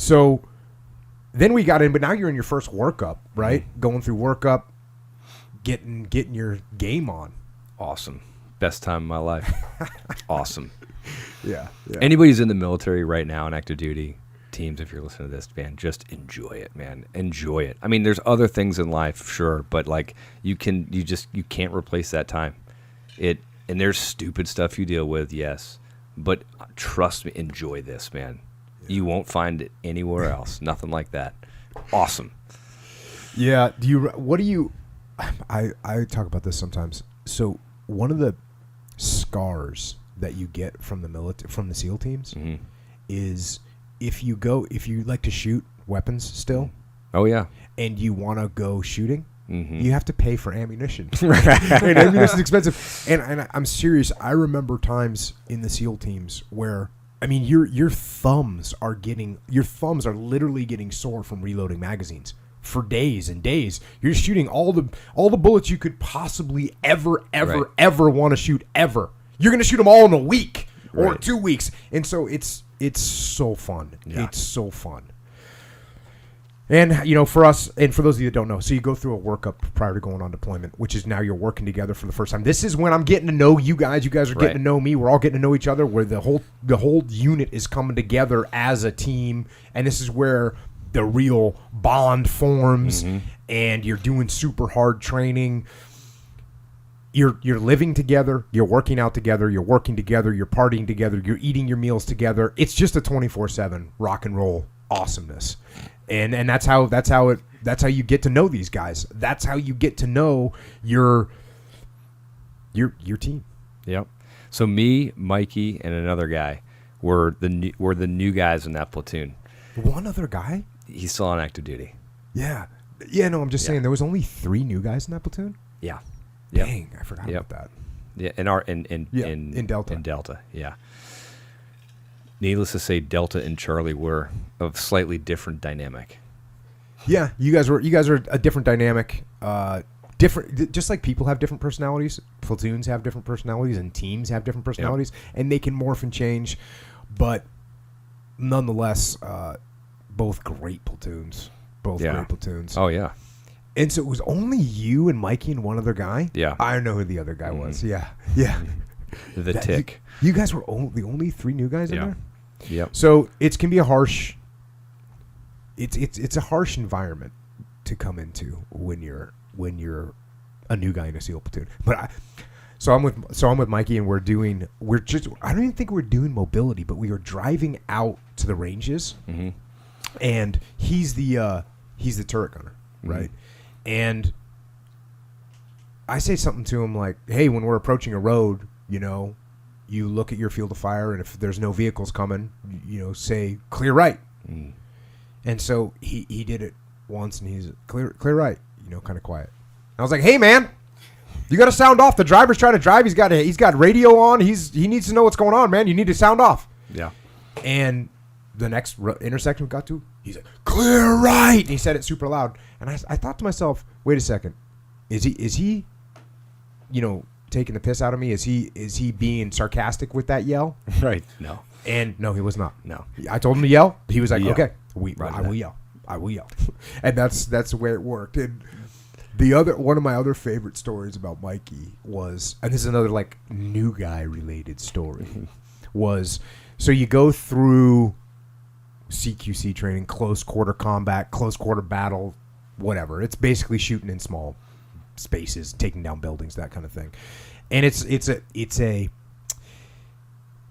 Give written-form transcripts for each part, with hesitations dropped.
So then we got in, but now you're in your first workup, right? Mm-hmm. Going through workup, getting your game on. Awesome. Best time of my life. Awesome. Yeah. Anybody's in the military right now on active duty teams, if you're listening to this, man, just enjoy it, man. Enjoy it. I mean, there's other things in life, sure, but like you can't replace that time. And there's stupid stuff you deal with, yes, but trust me, enjoy this, man. Yeah. You won't find it anywhere else. Nothing like that. Awesome. Yeah. I talk about this sometimes. So one of the scars that you get from the SEAL teams mm-hmm. is if you like to shoot weapons still. Oh yeah. And you want to go shooting, mm-hmm. you have to pay for ammunition. And ammunition is expensive. And I'm serious. I remember times in the SEAL teams where, I mean, your thumbs are literally getting sore from reloading magazines for days and days. You're shooting all the bullets you could possibly ever want to shoot ever. You're going to shoot them all in a week or 2 weeks. And so it's so fun. Yeah. It's so fun. And, you know, for us, and for those of you that don't know, so you go through a workup prior to going on deployment, which is now you're working together for the first time. This is when I'm getting to know you guys. You guys are getting to know me. We're all getting to know each other, where the whole unit is coming together as a team. And this is where the real bond forms, mm-hmm. and you're doing super hard training. You're living together. You're working out together. You're working together. You're partying together. You're eating your meals together. It's just a 24/7 rock and roll awesomeness. And that's how you get to know these guys. That's how you get to know your team. Yep. So me, Mikey, and another guy were the new guys in that platoon. One other guy? He's still on active duty. Yeah. Yeah, no, I'm just saying there was only 3 new guys in that platoon? Yeah. Dang, I forgot about that. Yeah, in Delta. In Delta, yeah. Needless to say, Delta and Charlie were of slightly different dynamic. Yeah, you guys are a different dynamic. Different, just like people have different personalities, platoons have different personalities, and teams have different personalities, and they can morph and change. But nonetheless, both great platoons. Great platoons. Oh yeah. And so it was only you and Mikey and one other guy? Yeah. I know who the other guy was. Yeah. The Tick. You guys were the only 3 new guys in there? Yep. So it can be a harsh... It's a harsh environment to come into when you're a new guy in a SEAL platoon. But I'm with Mikey, and I don't even think we're doing mobility, but we were driving out to the ranges, mm-hmm. and he's the turret gunner, right? Mm-hmm. And I say something to him like, hey, when we're approaching a road, you know, you look at your field of fire, and if there's no vehicles coming, you know, say clear right. Mm. And so he did it once, and he's clear right, you know, kind of quiet. I was like, hey man, you got to sound off. The driver's trying to drive. He's got radio on. He needs to know what's going on, man. You need to sound off. Yeah. And the next intersection we got to, he's like, clear right. And he said it super loud. And I thought to myself, wait a second. Is he, you know, taking the piss out of me? Is he being sarcastic with that yell? Right. No. And no, he was not. No. I told him to yell. He was like, okay, I will yell. I will yell. And that's the way it worked. And one of my other favorite stories about Mikey was, and this is another like new guy related story, was, so you go through CQC training, close quarter combat, close quarter battle, whatever. It's basically shooting in small spaces, taking down buildings, that kind of thing. And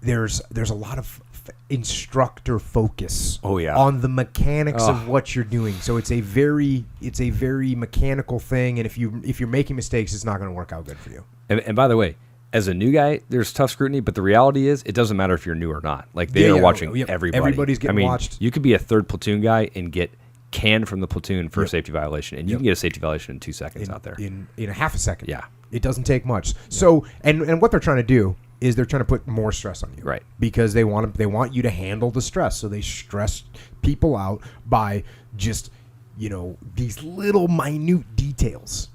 there's a lot of instructor focus on the mechanics of what you're doing. So it's a very mechanical thing, and if you're making mistakes, it's not going to work out good for you. And by the way, as a new guy, there's tough scrutiny, but the reality is it doesn't matter if you're new or not. Like they are watching everybody. Everybody's getting watched. You could be a third platoon guy and get canned from the platoon for a safety violation, and you can get a safety violation in 2 seconds out there. In a half a second. Yeah. It doesn't take much. Yeah. So and what they're trying to do is they're trying to put more stress on you. Right. Because they want you to handle the stress. So they stress people out by just, you know, these little minute details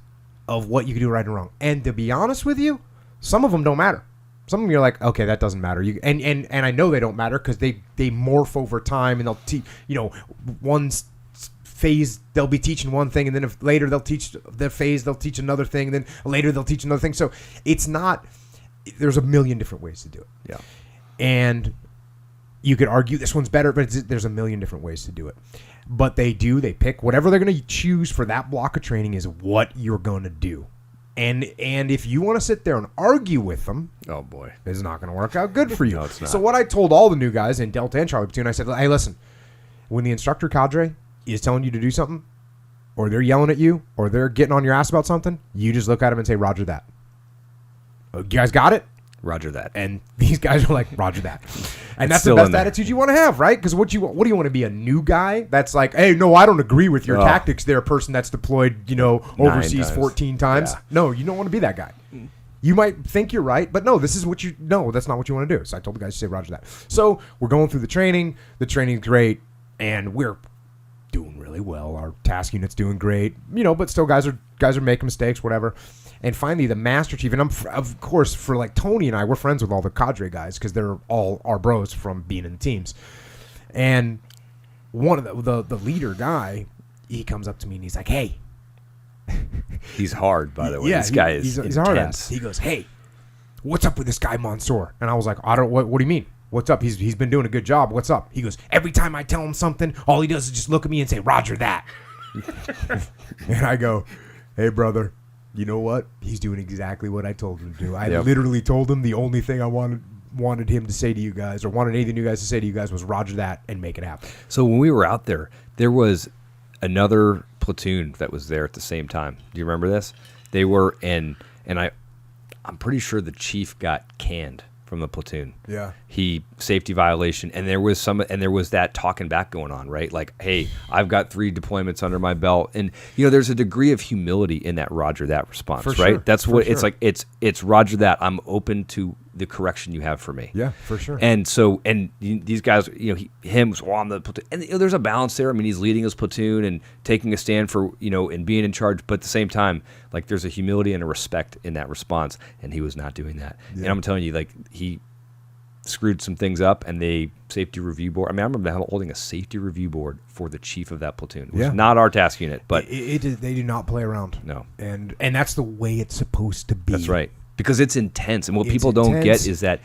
of what you can do right and wrong. And to be honest with you, some of them don't matter. Some of them you're like, okay, that doesn't matter. And I know they don't matter because they morph over time, and they'll teach. One phase they'll be teaching one thing, and then if later they'll teach the phase, they'll teach another thing, and then later they'll teach another thing. So it's not. There's a million different ways to do it. Yeah. And you could argue this one's better, but there's a million different ways to do it. But they pick whatever they're going to choose for that block of training is what you're going to do. And if you want to sit there and argue with them, oh boy, it's not going to work out good for you. No, it's not. So what I told all the new guys in Delta and Charlie Platoon, I said, hey, listen, when the instructor cadre is telling you to do something, or they're yelling at you, or they're getting on your ass about something, you just look at them and say, Roger that. You guys got it? Roger that. And these guys are like, Roger that. And that's still the best in there. attitude you want to have, right? Because what do you want to be, a new guy that's like, hey, no, I don't agree with your tactics there, person that's deployed, overseas times. 14 times. Yeah. No, you don't want to be that guy. You might think you're right, but no, that's not what you want to do. So I told the guys to say Roger that. So we're going through the training. The training's great, and we're doing really well. Our task unit's doing great, but still guys are making mistakes, whatever. And finally, the Master Chief, and of course, for like Tony and I, we're friends with all the cadre guys because they're all our bros from being in the teams. And one of the leader guy, he comes up to me and he's like, hey. He's hard, by the way. Yeah, this guy is he's hard intense. He goes, hey, what's up with this guy Monsoor? And I was like, what do you mean? What's up? He's been doing a good job. What's up? He goes, every time I tell him something, all he does is just look at me and say, Roger that. And I go, hey, brother. You know what? He's doing exactly what I told him to do. I literally told him the only thing I wanted him to say to you guys, or wanted any of the new guys to say to you guys, was Roger that and make it happen. So when we were out there was another platoon that was there at the same time. Do you remember this? They were I'm pretty sure the chief got canned from the platoon. Yeah. He safety violation, and there was that talking back going on, right? Like, hey, I've got 3 deployments under my belt, and there's a degree of humility in that Roger that response, for right? Sure. That's for what sure. it's like. It's Roger that. I'm open to the correction you have for me. Yeah, for sure. And so, these guys, him was on the platoon, and there's a balance there. I mean, he's leading his platoon and taking a stand for, and being in charge, but at the same time, like, there's a humility and a respect in that response, and he was not doing that. Yeah. And I'm telling you, like, he screwed some things up, and they safety review board. I mean, I remember holding a safety review board for the chief of that platoon. It was not our task unit, but they do not play around. No, and that's the way it's supposed to be. That's right, because it's intense, and what people don't get is that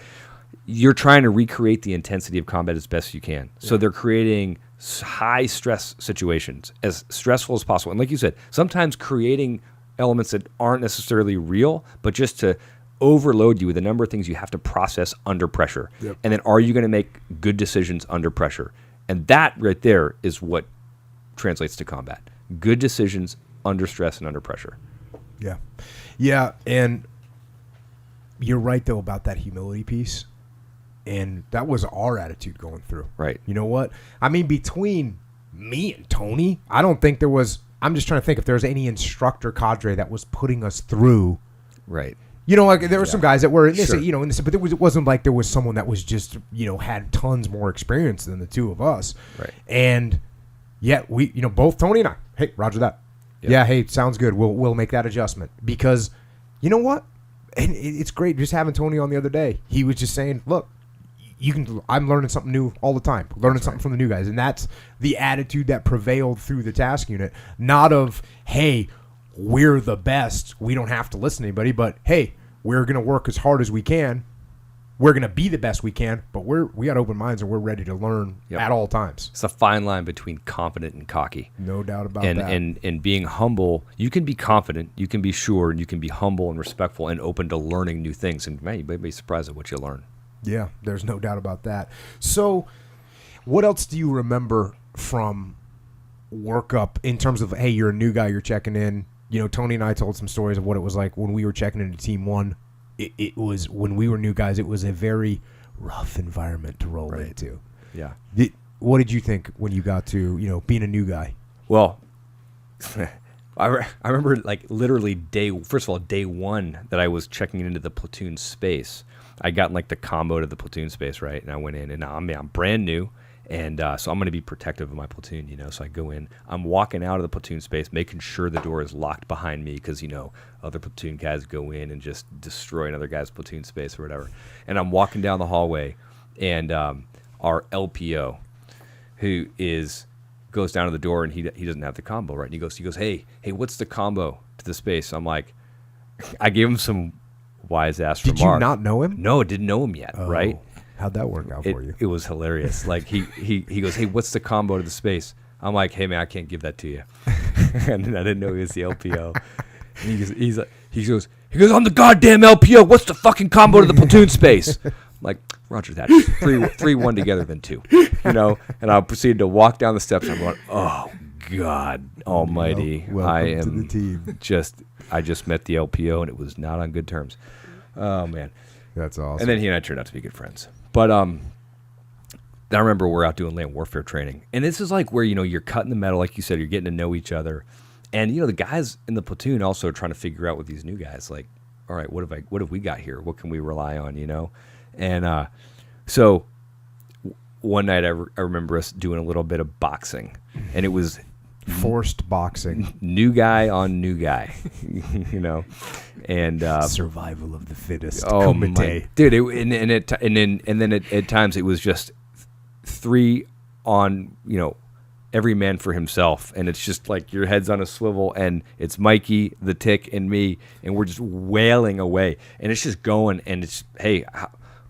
you're trying to recreate the intensity of combat as best you can. So they're creating high stress situations, as stressful as possible. And like you said, sometimes creating elements that aren't necessarily real, but just to overload you with a number of things you have to process under pressure. Yep. And then are you going to make good decisions under pressure? And that right there is what translates to combat. Good decisions under stress and under pressure. Yeah. Yeah, and you're right, though, about that humility piece. And that was our attitude going through. Right. You know what? I mean, between me and Tony, I don't think there was... I'm just trying to think if there was any instructor cadre that was putting us through. Right. Like there were some guys that were in this, Sure. in this, but it wasn't like there was someone that was just, had tons more experience than the two of us. Right. And yet we, both Tony and I, hey, Roger that. Yep. Yeah, hey, sounds good. We'll make that adjustment because you know what? And it's great just having Tony on the other day. He was just saying, look, I'm learning something new all the time, learning something from the new guys. And that's the attitude that prevailed through the task unit, not of, hey, we're the best, we don't have to listen to anybody, but hey, we're going to work as hard as we can. We're going to be the best we can, but we got open minds and we're ready to learn at all times. It's a fine line between confident and cocky. No doubt about that. And being humble, you can be confident, you can be sure, and you can be humble and respectful and open to learning new things. And man, you may be surprised at what you learn. Yeah, there's no doubt about that. So what else do you remember from workup in terms of, hey, you're a new guy, you're checking in? Tony and I told some stories of what it was like when we were checking into Team 1. It was, when we were new guys, it was a very rough environment to roll into. Yeah. What did you think when you got to, being a new guy? Well, I remember like literally day one that I was checking into the platoon space. I got like the combo to the platoon space, right? And I went in, and I'm brand new, And so I'm going to be protective of my platoon, you know. So I go in. I'm walking out of the platoon space, making sure the door is locked behind me because, you know, other platoon guys go in and just destroy another guy's platoon space or whatever. And I'm walking down the hallway, and our LPO, who goes down to the door, and he doesn't have the combo, right? And he goes, hey, what's the combo to the space? I'm like, I gave him some wise ass remark. Did you not know him? No, didn't know him yet, right? How'd that work out for you? It was hilarious. Like he goes, hey, what's the combo to the space? I'm like, hey man, I can't give that to you. And I didn't know he was the LPO. And he goes, I'm the goddamn LPO. What's the fucking combo to the platoon space? I'm like, Roger that. 3-1 together than 2. You know. And I proceeded to walk down the steps. And I'm going, oh God Almighty, I am to the team. I just met the LPO, and it was not on good terms. Oh man. That's awesome. And then he and I turned out to be good friends. But I remember we're out doing land warfare training. And this is like where, you know, you're cutting the metal, like you said, you're getting to know each other. And, you know, the guys in the platoon also are trying to figure out with these new guys, like, all right, what have we got here? What can we rely on, you know? And so one night I remember us doing a little bit of boxing. And it was forced boxing. New guy on new guy, you know, and survival of the fittest. Oh my, dude! And then at times it was just 3 on, you know, every man for himself, and it's just like your head's on a swivel, and it's Mikey, the Tick, and me, and we're just wailing away, and it's just going, and it's hey,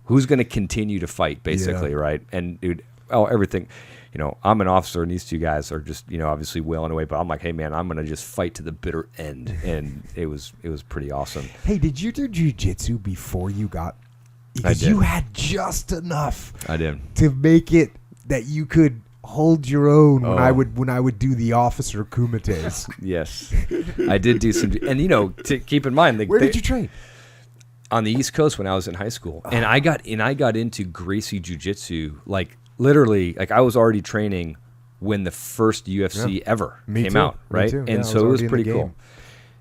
who's going to continue to fight, basically, right? And dude, everything. You know, I'm an officer, and these 2 guys are just, you know, obviously wailing away. But I'm like, hey, man, I'm going to just fight to the bitter end. And it was pretty awesome. Hey, did you do jiu-jitsu before you got... Because I did. you had just enough I did. to make it that you could hold your own when I would do the officer kumites. Yes. I did do some... And, you know, to keep in mind... Where did you train? On the East Coast when I was in high school. And I got into Gracie Jiu-Jitsu, like... Literally, like I was already training when the first UFC ever came out, right? And so it was pretty cool.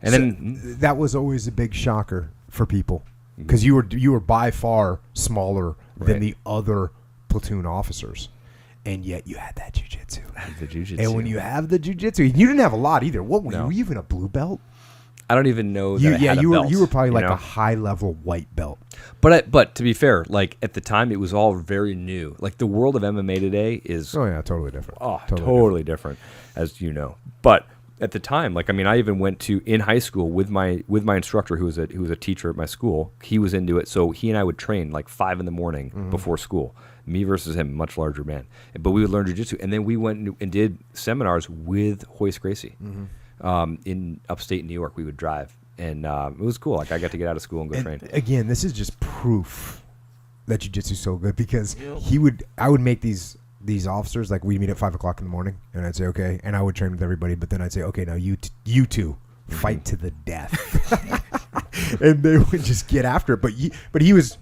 And so then that was always a big shocker for people because you were by far smaller than the other platoon officers, and yet you had that jiu-jitsu. And when you have the jiu-jitsu, you didn't have a lot either. What were you even a blue belt? I don't even know that I had a belt. You were probably like a high-level white belt. But to be fair, like at the time, it was all very new. Like the world of MMA today is totally different. Totally different, as you know. But at the time, like I mean, I even went to in high school with my instructor who was a teacher at my school. He was into it, so he and I would train like 5 a.m. before school. Me versus him, much larger man. But we would learn jiu-jitsu, and then we went and did seminars with Hoist Gracie. In upstate New York, we would drive, and it was cool. Like I got to get out of school and go train. Again, this is just proof that jiu-jitsu is so good because I would make these officers, like we'd meet at 5 o'clock in the morning, and I'd say okay, and I would train with everybody, but then I'd say okay, now you two fight to the death, and they would just get after it. But he was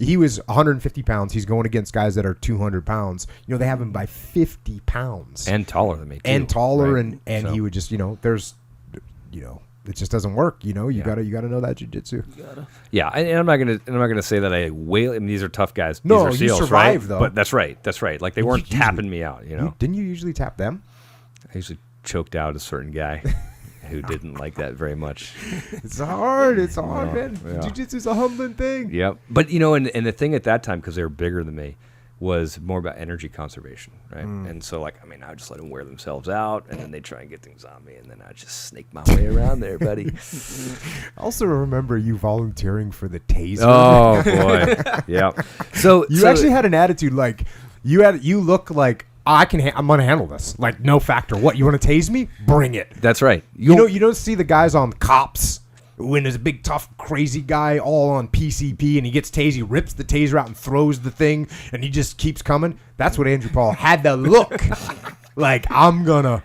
150 pounds. He's going against guys that are 200 pounds. You know, they have him by 50 pounds and taller than me too, and taller, right? and so he would just it just doesn't work. You know, you gotta know that jiu-jitsu. Yeah, and I'm not gonna say that I wail. I mean, these are tough guys. No, these are you SEALs, survive right? though. But that's right. Like they weren't tapping me out. You know, didn't you usually tap them? I usually choked out a certain guy who didn't like that very much. It's hard, man. Yeah. Jiu-jitsu's a humbling thing. Yep. But you know, and the thing at that time, because they were bigger than me, was more about energy conservation, right? And so, like, I mean, I would just let them wear themselves out, and then they try and get things on me, and then I just snake my way around there, buddy. I also remember you volunteering for the taser. Oh boy, yeah. So you actually had an attitude like you look like I'm gonna handle this. Like no factor. What, you want to tase me? Bring it. That's right. You don't see the guys on Cops when there's a big tough crazy guy all on PCP and he gets tased, he rips the taser out and throws the thing and he just keeps coming. That's what Andrew Paul had the look. Like I'm gonna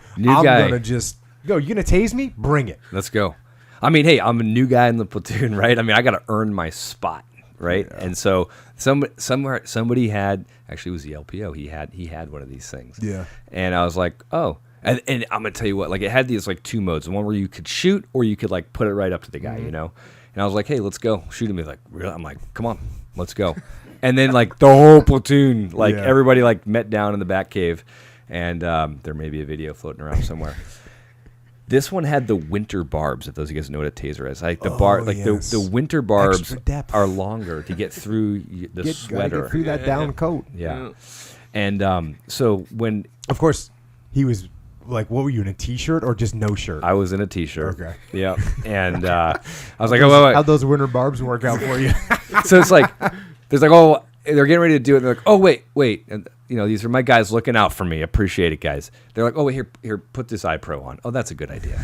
just go. You gonna tase me? Bring it. Let's go. I mean, hey, I'm a new guy in the platoon, right? I mean, I got to earn my spot, right? Yeah. And so somebody had, actually it was the LPO. He had one of these things. Yeah. And I was like, oh. And I'm going to tell you what, like it had these like 2 modes. One where you could shoot or you could like put it right up to the guy, you know? And I was like, hey, let's go. Shoot him. He's like, really? I'm like, come on, let's go. And then like the whole platoon, like Yeah. everybody like met down in the back cave, and there may be a video floating around somewhere. This one had the winter barbs. If those of you guys know what a taser is, like yes. the winter barbs Extra depth. are longer to get through the Gotta sweater. get through that down coat. Yeah. And so when Of course, he was like, what were you, in a T-shirt or just no shirt? I was in a T-shirt. Okay. Yeah. And I was like, oh, wait. How'd those winter barbs work out for you? So it's like, there's like, oh, they're getting ready to do it. And they're like, oh, wait. And, these are my guys looking out for me. Appreciate it, guys. They're like, oh, wait, here, put this eye pro on. Oh, that's a good idea.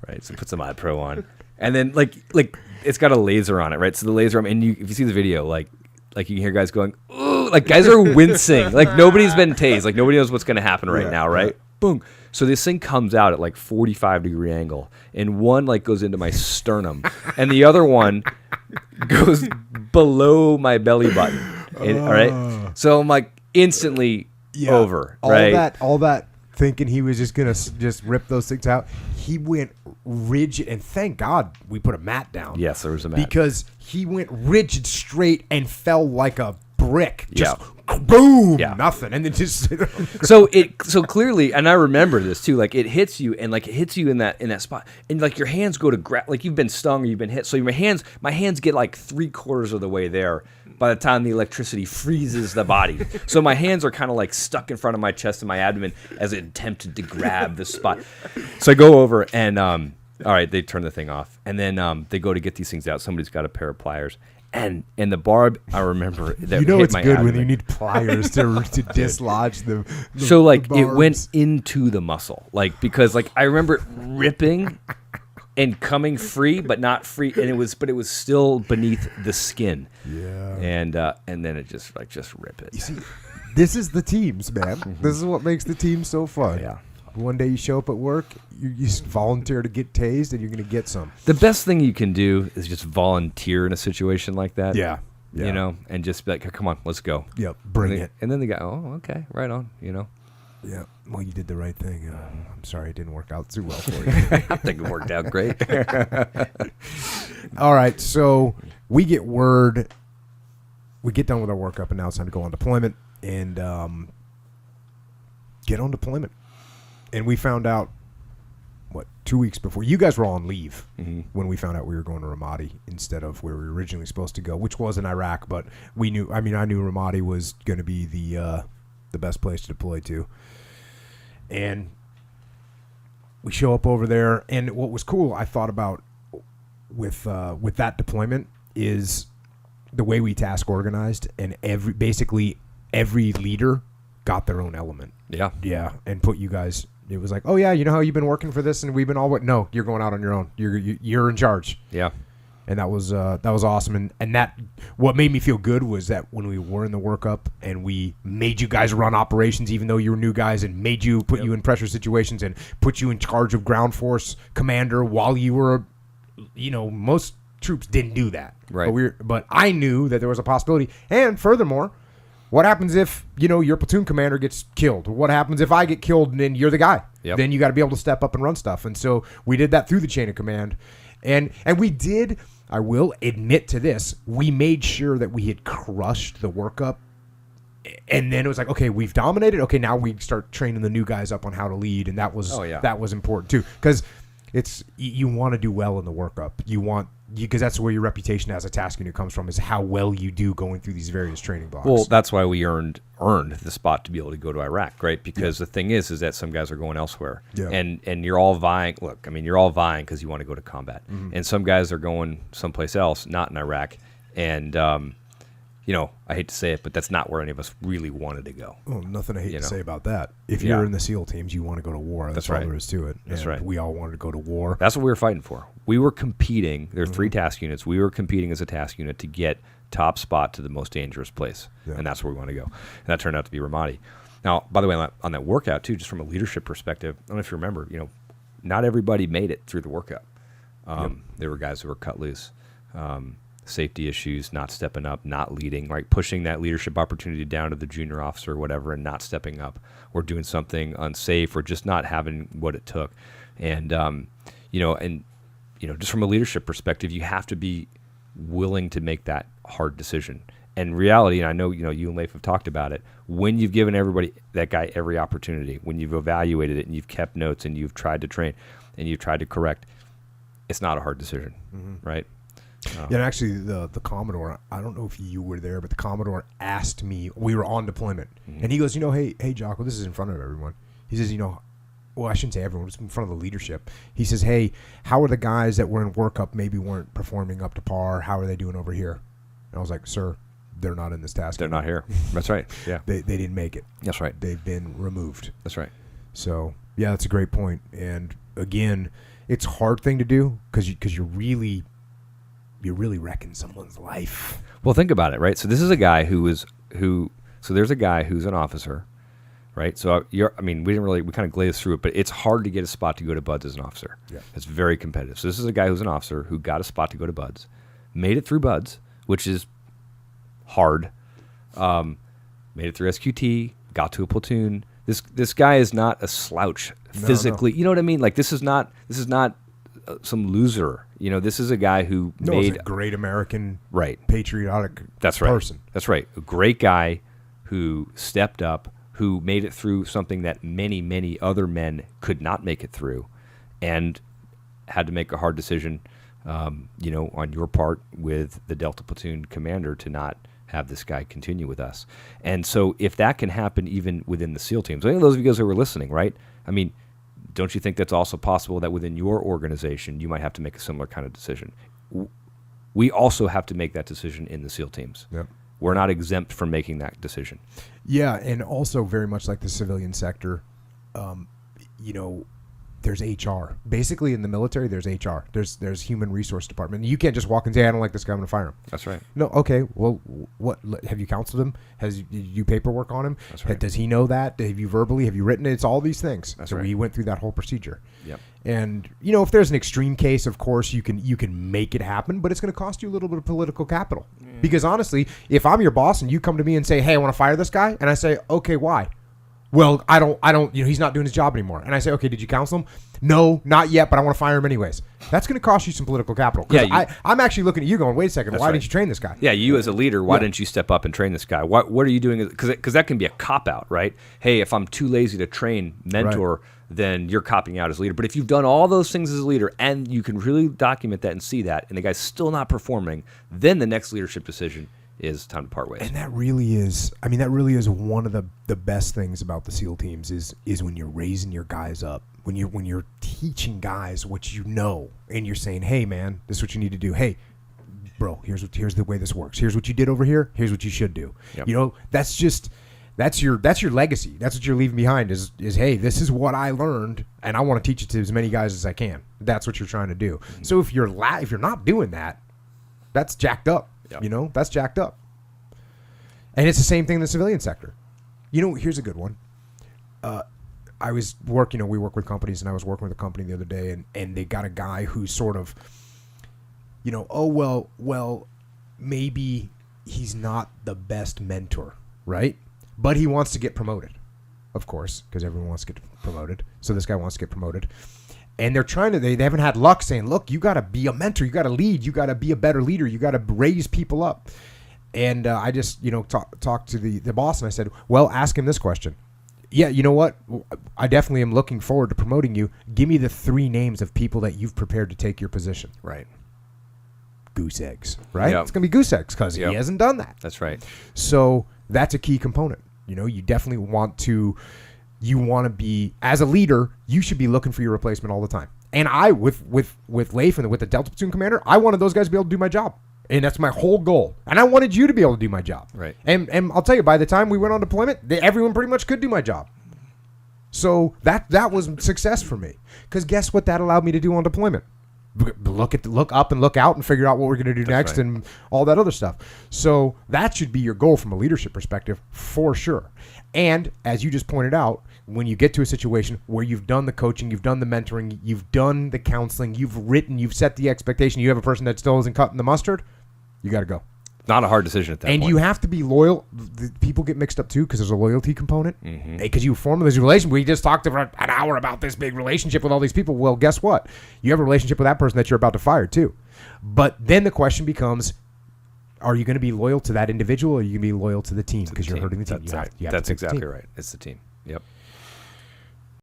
Right. So put some eye pro on. And then like it's got a laser on it, right? So the laser, and if you see the video, like you can hear guys going, ooh, like guys are wincing. Like nobody's been tased. Like nobody knows what's going to happen right now, right? Yeah. Boom. So this thing comes out at like 45-degree angle, and one like goes into my sternum, and the other one goes below my belly button. All right. So I'm like instantly over. Right. All that thinking he was just gonna just rip those things out. He went rigid, and thank God we put a mat down. Yes, there was a mat because he went rigid, straight, and fell like a brick. Just boom, nothing, and then just so clearly, and I remember this too. Like it hits you, and like it hits you in that spot, and like your hands go to grab, like you've been stung or you've been hit. So my hands get like 3/4 of the way there by the time the electricity freezes the body. So my hands are kind of like stuck in front of my chest and my abdomen as it attempted to grab the spot. So I go over and all right, they turn the thing off, and then they go to get these things out. Somebody's got a pair of pliers. And the barb, I remember that hit it's my good abdomen. when you need pliers to dislodge the so like the it went into the muscle, like because like I remember it ripping and coming free, but not free, and it was still beneath the skin. Yeah. And then it just rip it. You see, this is the teams, man. This is what makes the team so fun. Yeah. One day you show up at work, you just volunteer to get tased, and you're going to get some. The best thing you can do is just volunteer in a situation like that. Yeah. And just be like, come on, let's go. Yep, bring it. And then they go, oh, okay, right on, Yeah, well, you did the right thing. I'm sorry it didn't work out too well for you. I think it worked out great. All right, so we get word. We get done with our workup, and now it's time to go on deployment and get on deployment. And we found out, 2 weeks before? You guys were all on leave when we found out we were going to Ramadi instead of where we were originally supposed to go, which was in Iraq. But I knew Ramadi was going to be the best place to deploy to. And we show up over there, and what was cool, I thought about with that deployment is the way we task organized, and basically every leader got their own element. Yeah, and put you guys. It was like, oh yeah, you know how you've been working for this, and we've been all. No, you're going out on your own. You're in charge. Yeah, and that was awesome. And that what made me feel good was that when we were in the workup and we made you guys run operations, even though you were new guys, and made you put you in pressure situations and put you in charge of ground force commander while you were, most troops didn't do that. Right. But I knew that there was a possibility, and furthermore. What happens if, your platoon commander gets killed? What happens if I get killed and then you're the guy? Yep. Then you got to be able to step up and run stuff. And so we did that through the chain of command. And we did, I will admit to this, we made sure that we had crushed the workup. And then it was like, okay, we've dominated. Okay, now we start training the new guys up on how to lead. And that was important too. Because you want to do well in the workup. Because that's where your reputation as a task unit comes from, is how well you do going through these various training blocks. Well, that's why we earned the spot to be able to go to Iraq, right? Because the thing is that some guys are going elsewhere, and you're all vying. Look, you're all vying because you want to go to combat, and some guys are going someplace else, not in Iraq, and I hate to say it, but that's not where any of us really wanted to go. Oh, nothing I hate to say about that. If you're in the SEAL teams, you want to go to war. That's all there is to it. That's right. We all wanted to go to war. That's what we were fighting for. We were competing. There are 3 task units. We were competing as a task unit to get top spot to the most dangerous place, and that's where we want to go. And that turned out to be Ramadi. Now, by the way, on that workout too, just from a leadership perspective, I don't know if you remember, not everybody made it through the workout. There were guys who were cut loose. Safety issues, not stepping up, not leading, right? Pushing that leadership opportunity down to the junior officer or whatever, and not stepping up, or doing something unsafe, or just not having what it took. And just from a leadership perspective, you have to be willing to make that hard decision. And reality, and I know you and Leif have talked about it, when you've given that guy every opportunity, when you've evaluated it and you've kept notes and you've tried to train and you've tried to correct, it's not a hard decision, right? Yeah, and actually the Commodore, I don't know if you were there, but the Commodore asked me, we were on deployment, and he goes, hey Jocko, this is in front of everyone. He says, well, I shouldn't say everyone, it's in front of the leadership. He says, hey, how are the guys that were in workup maybe weren't performing up to par? How are they doing over here? And I was like, sir, they're not in this task. They're not here. That's right. Yeah. They didn't make it. That's right. They've been removed. That's right. So, yeah, that's a great point. And, again, it's a hard thing to do because you're really wrecking someone's life. Well, think about it, right? So this is a guy so there's a guy who's an officer, right? So we kind of glazed through it, but it's hard to get a spot to go to Buds as an officer. Yeah. It's very competitive. So this is a guy who's an officer who got a spot to go to Buds, made it through Buds, which is hard. Made it through SQT, got to a platoon. This guy is not a slouch physically. No. You know what I mean? Like this is not some loser. This is a guy who made a great American, right, patriotic person. That's right. A great guy who stepped up, who made it through something that many, many other men could not make it through, and had to make a hard decision, on your part with the Delta Platoon commander to not have this guy continue with us. And so if that can happen even within the SEAL teams, I think those of you guys who were listening, right? I mean, don't you think that's also possible that within your organization, you might have to make a similar kind of decision? We also have to make that decision in the SEAL teams. Yep. We're not exempt from making that decision. Yeah, and also very much like the civilian sector, there's HR. Basically, in the military, there's HR. There's human resource department. You can't just walk and say, I don't like this guy, I'm going to fire him. That's right. No, okay, well, what have you counseled him? Did you do paperwork on him? That's right. Does he know that? Have you written it? It's all these things. That's so right. we went through that whole procedure. Yep. And, if there's an extreme case, of course, you can make it happen, but it's going to cost you a little bit of political capital. Mm. Because honestly, if I'm your boss and you come to me and say, hey, I want to fire this guy, and I say, okay, why? Well, I don't, he's not doing his job anymore. And I say, okay, did you counsel him? No, not yet, but I want to fire him anyways. That's going to cost you some political capital. Yeah, I'm actually looking at you going, wait a second, why didn't you train this guy? Yeah, you as a leader, why didn't you step up and train this guy? What are you doing? Because that can be a cop-out, right? Hey, if I'm too lazy to train, mentor, then you're copping out as leader. But if you've done all those things as a leader and you can really document that and see that, and the guy's still not performing, then the next leadership decision is time to part ways. And that really is one of the best things about the SEAL teams is when you're raising your guys up, when you're teaching guys what you know, and you're saying, hey man, this is what you need to do. Hey, bro, here's the way this works. Here's what you did over here. Here's what you should do. Yep. That's your legacy. That's what you're leaving behind is hey, this is what I learned, and I want to teach it to as many guys as I can. That's what you're trying to do. Mm-hmm. So if you're not doing that, that's jacked up. Yep. That's jacked up. And it's the same thing in the civilian sector. Here's a good one. I was we work with companies, and I was working with a company the other day, and they got a guy who's sort of, maybe he's not the best mentor, right? But he wants to get promoted, of course, because everyone wants to get promoted. So this guy wants to get promoted. And they're they haven't had luck saying, look, you got to be a mentor. You got to lead. You got to be a better leader. You got to raise people up. And I just, talked to the boss, and I said, well, ask him this question. Yeah, you know what? I definitely am looking forward to promoting you. Give me the 3 names of people that you've prepared to take your position. Right. Goose eggs, right? Yep. It's going to be goose eggs because he hasn't done that. That's right. So that's a key component. You definitely want to be, as a leader, you should be looking for your replacement all the time. And I, with Leif and with the Delta Platoon commander, I wanted those guys to be able to do my job. And that's my whole goal. And I wanted you to be able to do my job. Right. And I'll tell you, by the time we went on deployment, everyone pretty much could do my job. So that was success for me. Because guess what that allowed me to do on deployment? Look up and look out and figure out what we're going to do next and all that other stuff. So that should be your goal from a leadership perspective for sure. And as you just pointed out, when you get to a situation where you've done the coaching, you've done the mentoring, you've done the counseling, you've set the expectation, you have a person that still isn't cutting the mustard, you got to go. Not a hard decision at that point. And you have to be loyal. People get mixed up too because there's a loyalty component. Because you form this relationship. We just talked for an hour about this big relationship with all these people. Well, guess what? You have a relationship with that person that you're about to fire too. But then the question becomes, are you going to be loyal to that individual, or are you going to be loyal to the team because you're hurting the team? That's exactly right. It's the team. Yep.